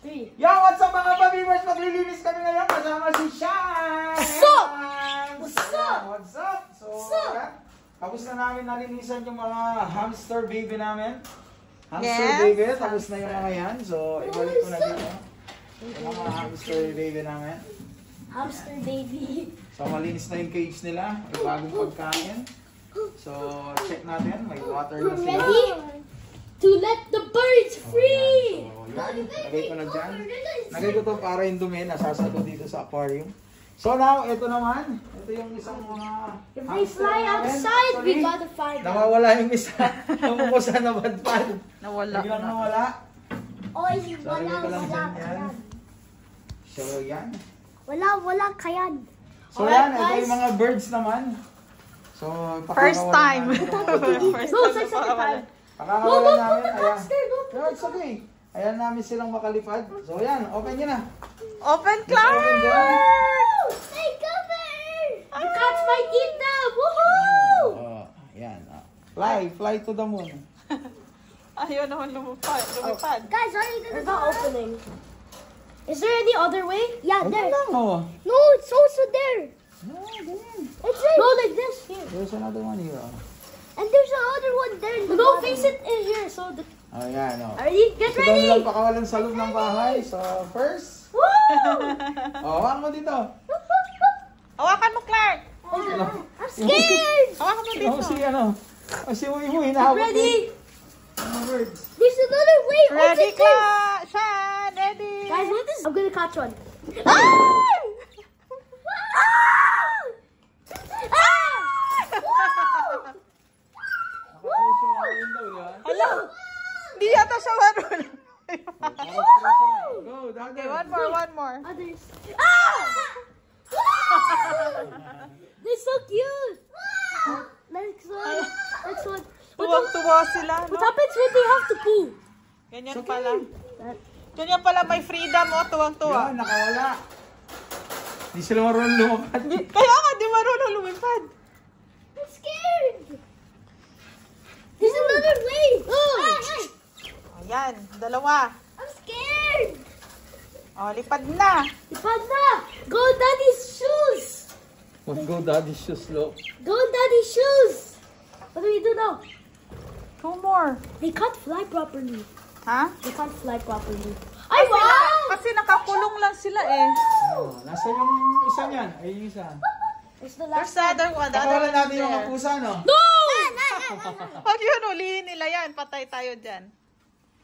Yo, what's up mga pabibers? Maglilinis kami ngayon kasama si Sean! What's up? What's up? What's up? So, tapos na namin nalinisan yung mga hamster baby namin. Hamster baby, tapos na yung mga yan. So, ibalik ko na dito. Yung mga hamster baby namin. Hamster baby. So, malinis na yung cage nila. May bagong pagkain. So, check natin. May water na sila. Ready? To let the birds free! So, yan. Lagay ko na dyan. Lagay ko to para yung dumi. Nasasalo dito sa aquarium. So now, ito naman. Ito yung isang mga If we fly outside, we gotta find them. Nawawala yung isa. Namumusa na badpad. Nawala. Biglang nawala. Oy, Sorry ko lang yan. So yan. Wala kayan. So yan, ito yung mga birds naman. So, First time. First First time. time na Pakakawalan namin. Ayan. Monster, go No, it's okay. Ayan namin silang makalipad. So yan, open nyo na. Open, Open Clark! dyan. Hey, come here! The cats might eat them! Woohoo! Oh, yan. Fly to the moon. Ayaw naman lumipad. Guys, they're not opening. Is there any other way? Yeah, Huwag there. lang, oh. No, it's also there. No, ganyan. It's right. No, like this. Here. There's another one here. Oh, And there's another one there. No, face it in here. So the. oh yan. Oh. Ready? Get Gusto daw nilang ready. pakawalan sa loob ng bahay. So, first. Woo! Oh, hawakan mo dito. Hawakan mo, Clark! I'm scared. Hawakan mo dito. Oh, si ano. Oh, si Uy mo, hinahabot mo. Ready? Mga birds. There's another way. Ready, What's it? Clark! Sean, ready! Guys, what is? I'm gonna catch one. Ah! Ah! Ah! Nakapuso nga yung window, di ba? Hello! Hindi yata siya marunong. Go, dagger. Okay, one more. Others. Ah! They're so cute. Next one. Next one. Tuwang-tuwa sila, What no? happens when they have to poo? Ganyan It's okay. pala. Ganyan pala may freedom, oh. Tuwang-tuwa. Yan, nakawala. Hindi sila marunong lumapad. Kaya nga, di marunong lumipad. I'm scared. There's another way. Oh. Ayan, dalawa. I'm scared. Oh, lipad na. Ipad na. Go daddy's shoes. Go daddy's shoes, look. Go daddy's shoes. What do we do now? 2 more. They can't fly properly. Ha? They can't fly properly. I won! Kasi nakakulong lang sila eh. Oh, nasa yung isa niyan. Ay, yung isa. It's the There's last the other one. The other Pakawalan one natin yung mga there. pusa, no? No! Pag yun, ulihin nila yan. Patay tayo dyan.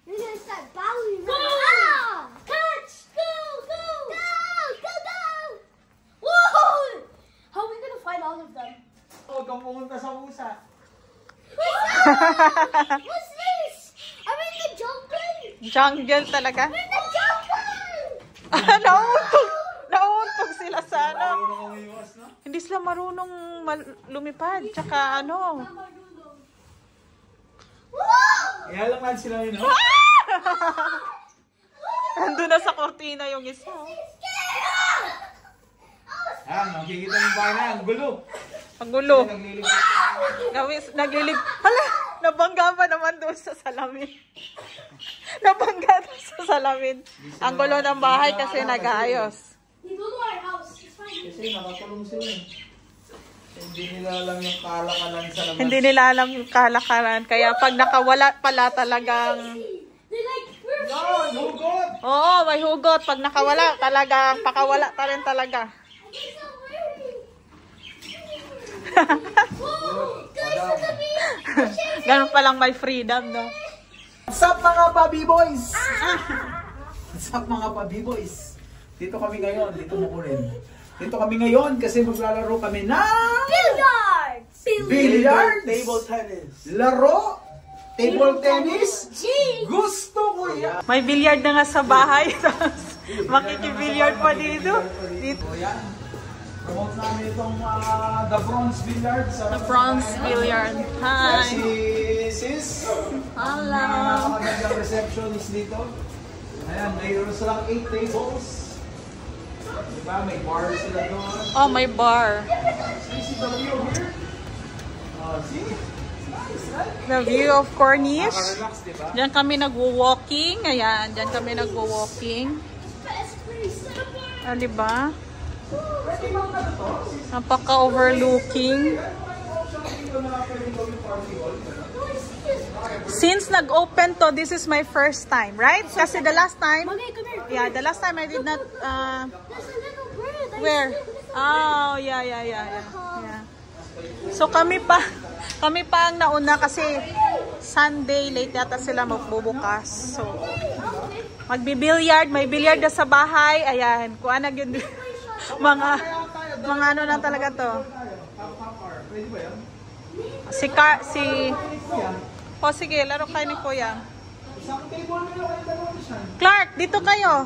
We're gonna start bowing. Ah! Catch! Go! Go! Go! Go! Go! Whoa! How are we gonna find all of them? Huwag kang pumunta sa pusa. What's this? I'm in the jungle! Jungle talaga. I'm in the jungle! Nauuntog. Nauuntog sila sa ano. Marunong kang iwas, no? Hindi sila marunong lumipad. Tsaka ano. Ihalang lang sila yun, no? Nandun na sa kortina yung isa. Ayan, makikita yung bahay na. Ang gulo. Ang gulo. Naglilipad. Naglilig. Hala! Nabangga pa naman doon sa salamin. Nabangga doon sa salamin. Ang gulo ng bahay kasi nag-aayos. You go to our house. It's fine. Kasi nakakulong sila eh. Hindi nila alam yung kalakalan sa labas. Hindi nila alam yung kalakaran. Kaya pag nakawala pala talagang... They're like, we're No, hugot! Oo, may hugot. Pag nakawala talagang pakawala pa rin talaga. Ganun palang may freedom, no? What's up mga pabi boys? What's up mga pabi boys? Dito kami ngayon, dito mo kunin. Dito kami ngayon kasi maglalaro kami ng billiards! billiards, Table tennis. laro, table tennis. Gusto ko yan. May billiard na nga sa bahay. Makikibilyard pa dito. Dito yan. Promote namin itong The Bronze Billiard. The Bronze Billiard. Hi. Si Sis. Hello. Napakagandang receptionist dito. Ayan, mayroon silang 8 tables. Diba? May bar sila doon. Oh, may bar. See the view here? See? The view of Cornish. Nakaka-relax, diba? Diyan kami nagwo-walking. Ayan, diyan kami nagwo-walking. Ah, diba? Napaka-overlooking. Since nag-open to, this is my first time, right? Kasi the last time, yeah, the last time I did not, There's a little bird. where? Oh, yeah. So kami pa ang nauna kasi Sunday, late yata sila magbubukas. So, magbi-billiard, may billiard na sa bahay. Ayan, kuha na yun. mga ano lang talaga to. O sige, laro kayo ni Kuya. Clark, dito kayo.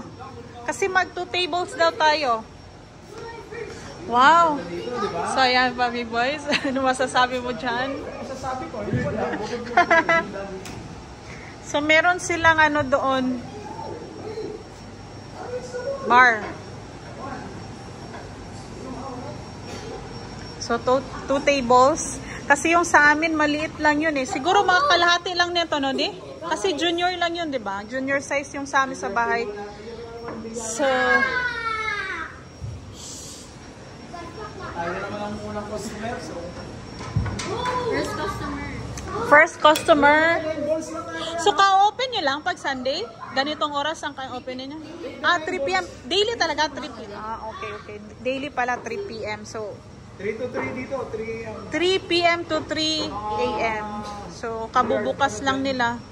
Kasi mag 2 tables daw tayo. Wow. So ayan, Papi Boys. Ano masasabi mo dyan? Masasabi ko, hindi ko lang. So meron silang ano doon. Bar. So 2 tables. Kasi yung sa amin maliit lang yun eh. Siguro mga kalahati lang nito, no, di? Kasi junior lang yun, di ba? Junior size yung sa amin sa bahay. So Tayo naman ang unang customer, so... first customer. So ka-open nyo lang pag Sunday? Ganitong oras ang ka-open niyo? 3 p.m. Daily talaga 3 p.m. Okay. Daily pala 3 p.m. So 3 to 3 dito, 3 3 p.m. to 3 a.m. So, kabubukas lang nila.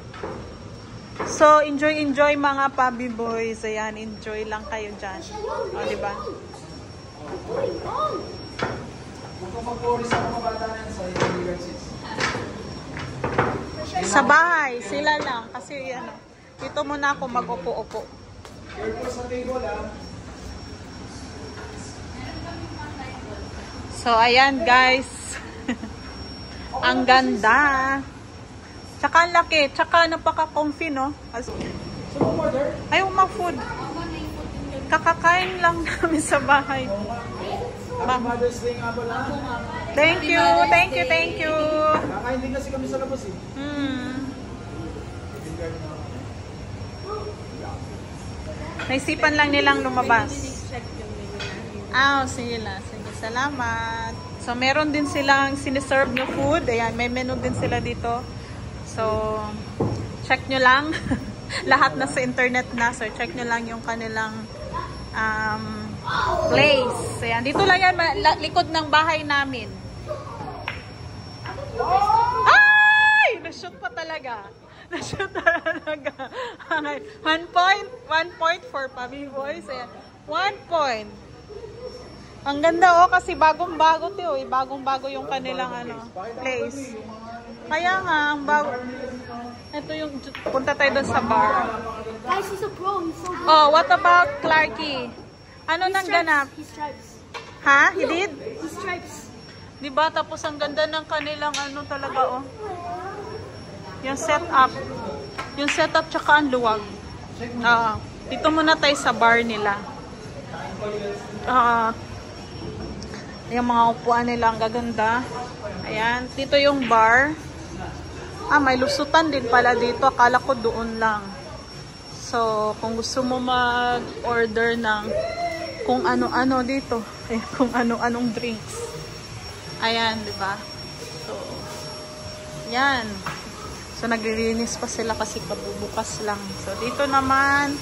So, enjoy mga Papi Boys. Ayan, enjoy lang kayo dyan. O, diba? Sa bahay, sila lang. Kasi, ano, dito muna ako mag-upo-upo. Careful sa table, ah. So, ayan guys. Ang ganda. Tsaka ang laki. Tsaka napaka-comfy, no? Ayaw ma-food. Kakakain lang namin sa bahay. Happy Mother's Day nga pala. Thank you. Kakain din kasi kami sa labas eh. Naisipan lang nilang lumabas. Sige lang. Sige, salamat. So, meron din silang siniserve na food. Ayan, may menu din sila dito. So, check nyo lang. Lahat na sa internet na. So, check nyo lang yung kanilang place. Ayan, dito lang yan, likod ng bahay namin. Ay! Na-shoot pa talaga. Na-shoot talaga. 1 point for Papi Boys. Ayan, 1 point. Ang ganda kasi bagong-bago to eh. Bagong-bago yung kanilang place. Kaya nga, ang bago. Ito yung, punta tayo doon sa bar. Guys, he's a pro. He's so good. Oh, what about Clarky? Ano nang ganap? He stripes. Ha? He did? He stripes. Diba? Tapos ang ganda ng kanilang talaga, oh. Yung setup. Yung setup tsaka ang luwag. Dito muna tayo sa bar nila. Yung mga upuan nila ang gaganda. Ayan. Dito yung bar. May lusutan din pala dito. Akala ko doon lang. So, kung gusto mo mag-order ng kung ano-ano dito. Kung ano-anong drinks. Ayan, diba? So, yan. So, naglilinis pa sila kasi pabubukas lang. So, dito naman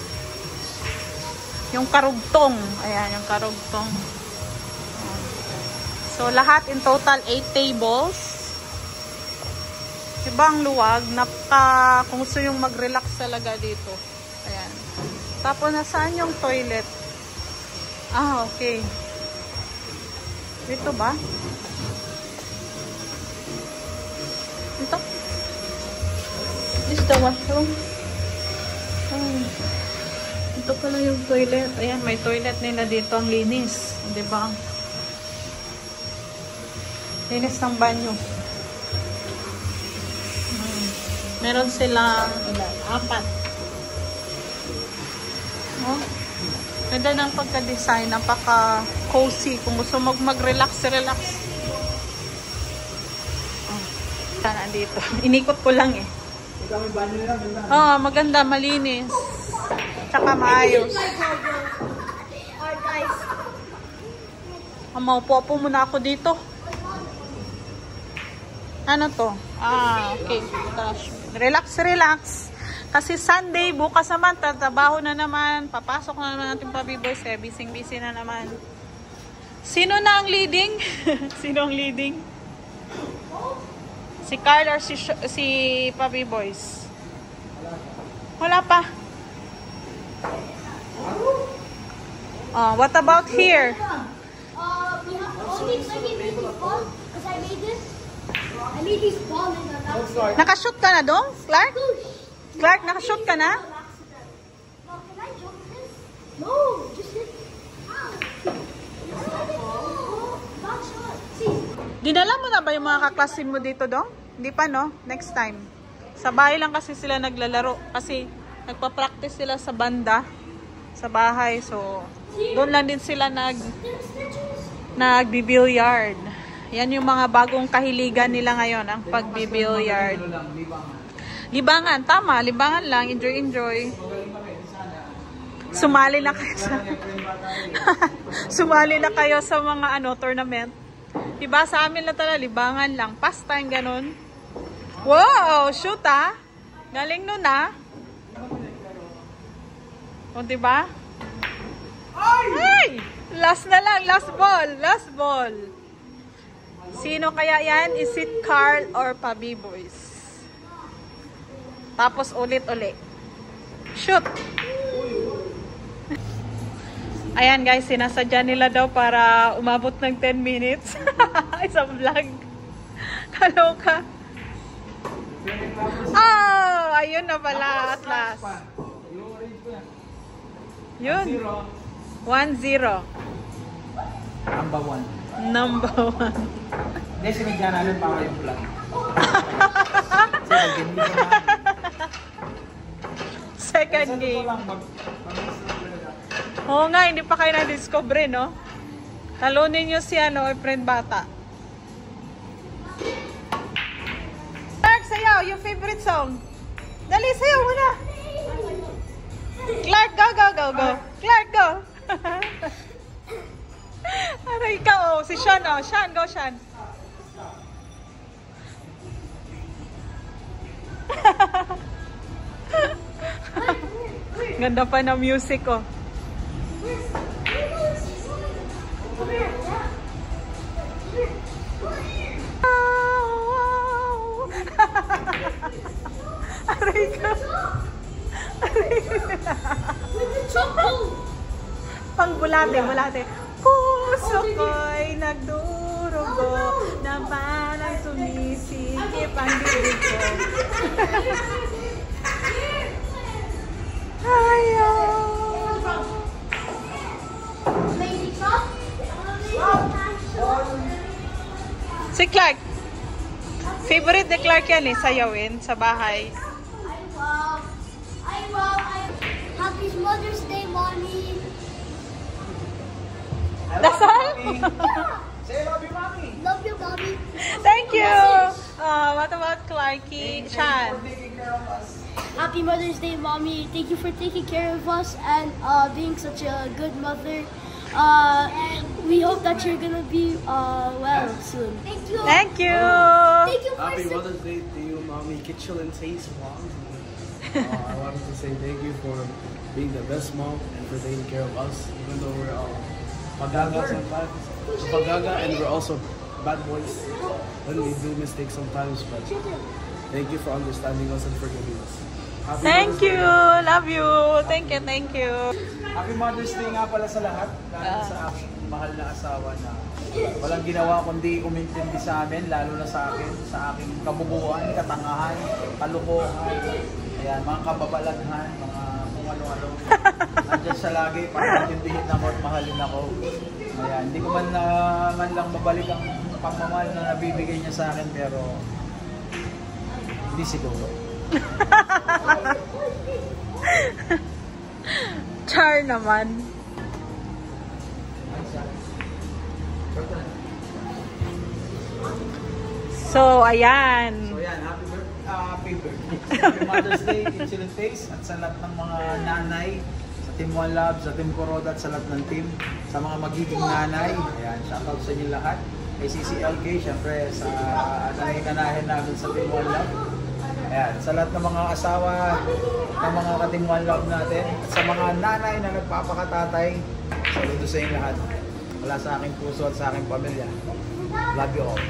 yung karugtong. Ayan, yung karugtong. So, lahat in total 8 tables. Diba ang luwag? Kung gusto yung mag-relax talaga dito. Ayan. Tapos, nasaan yung toilet? Okay. Dito ba? Ito? This is the washroom. Ito pala yung toilet. Ayan, may toilet nila dito. Ang linis. Diba? Linis ng banyo. Meron silang 4. Oh. Ganda ng pagka-design. Napaka-cozy. Kung gusto mag-relax. dito. Inikot ko lang eh. Ikaw may banyo nila, ganda. Oh, maganda, malinis. Tsaka maayos. Alright, guys. Maupo-upo muna ako dito. Ano to? Okay. Relax, relax. Kasi Sunday, bukas naman, tatrabaho na naman. Papasok na naman natin pa-B-boys. Busy na naman. Sino na ang leading? Sino ang leading? Si Carl or si Papi Boys? Wala pa. What about here? We have only this ball because I made this. I made this ball in the last. Nakashoot ka na dong, Clark? Clark, nakashoot ka na? Can I jump this? No, just hit. Not shot. See. Dinala mo na ba yung mga kaklasin mo dito dong? Hindi pa no? Next time. Sa bahay lang kasi sila naglalaro. Kasi nagpa-practice sila sa banda. Sa bahay. So, doon lang din sila nagbi-billiard. Yan yung mga bagong kahiligan nila ngayon. Ang pagbi-billiard. Libangan. Tama. Libangan lang. Enjoy. Sumali na kayo sa sumali na kayo sa mga tournament. Diba sa amin na talaga libangan lang. Pastime ganun. Wow! Shoot ah! Galing nun ah. O diba? Ay! Last na lang. Last ball. Last ball. Sino kaya yan? Is it Carl or Pabi Boys? Tapos ulit-ulit. Shoot! Ayan guys, sinasadya nila daw para umabot ng 10 minutes. Isang vlog. Kaloka. Oh, ayun na pala at last. Yun. 1-0. Number 1. Hindi, sinigyan namin para yung vlog. Second game. Oo nga, hindi pa kayo na-discover, no? Talunin nyo si friend bata. Clark, sayaw, yung favorite song. Dali, sayaw mo na. Clark, go. Clark, go. Aray ka, si Sean, Sean, go, Sean. Ganda pa ng music, Aray ka. Pang bulate. Puso ko'y nagdurugo na parang sumisikip ang bibig ko. Ayaw. Si Clark. Favorite ni Clark yan sayawin sa bahay. Happy Mother's Day, Mommy. That's all? Say love you, Mommy. Love you, Mommy. Thank you. What about Clarky? Sean. Happy Mother's Day, Mommy. Thank you for taking care of us and being such a good mother. We hope that you're gonna be well soon. Thank you. Thank you. Thank you for Happy Mother's Day to you, Mommy Kitchell and Taste. I wanted to say thank you for being the best mom and for taking care of us, even though we're pagaga sometimes. Pagaga, and we're also bad boys when we do mistakes sometimes. But thank you for understanding us and forgiving us. Happy Thank Mother's you. Day. Love you. Thank you. Happy Mother's Day nga pala sa lahat. Dahil sa aking mahal na asawa na walang ginawa kundi umintindi sa amin, lalo na sa akin, sa aking kabubuan, katangahan, kalukuhan, ayan, mga kababalaghan, mga kung ano-ano. Nandiyan siya lagi para intindihin ako at mahalin ako. Ayan, hindi ko man lang mabalik ang pagmamahal na nabibigay niya sa akin, pero hindi siguro. Char naman. So, ayan. So yan, happy birthday. Happy Mother's Day, Kitchen and Taste, at sa lahat ng mga nanay, sa Team One Love, sa Team Kuroda, at sa lahat ng team, sa mga magiging nanay. Ayan, shoutout sa inyo lahat. Kay CCLK, syempre sa nanay-nanahin namin sa Team One Love. Ayan, sa lahat ng mga asawa ng mga ka-Team One Love natin, at sa mga nanay na nagpapakatatay, saludo sa inyo lahat. Wala sa aking puso at sa aking pamilya. Love you all.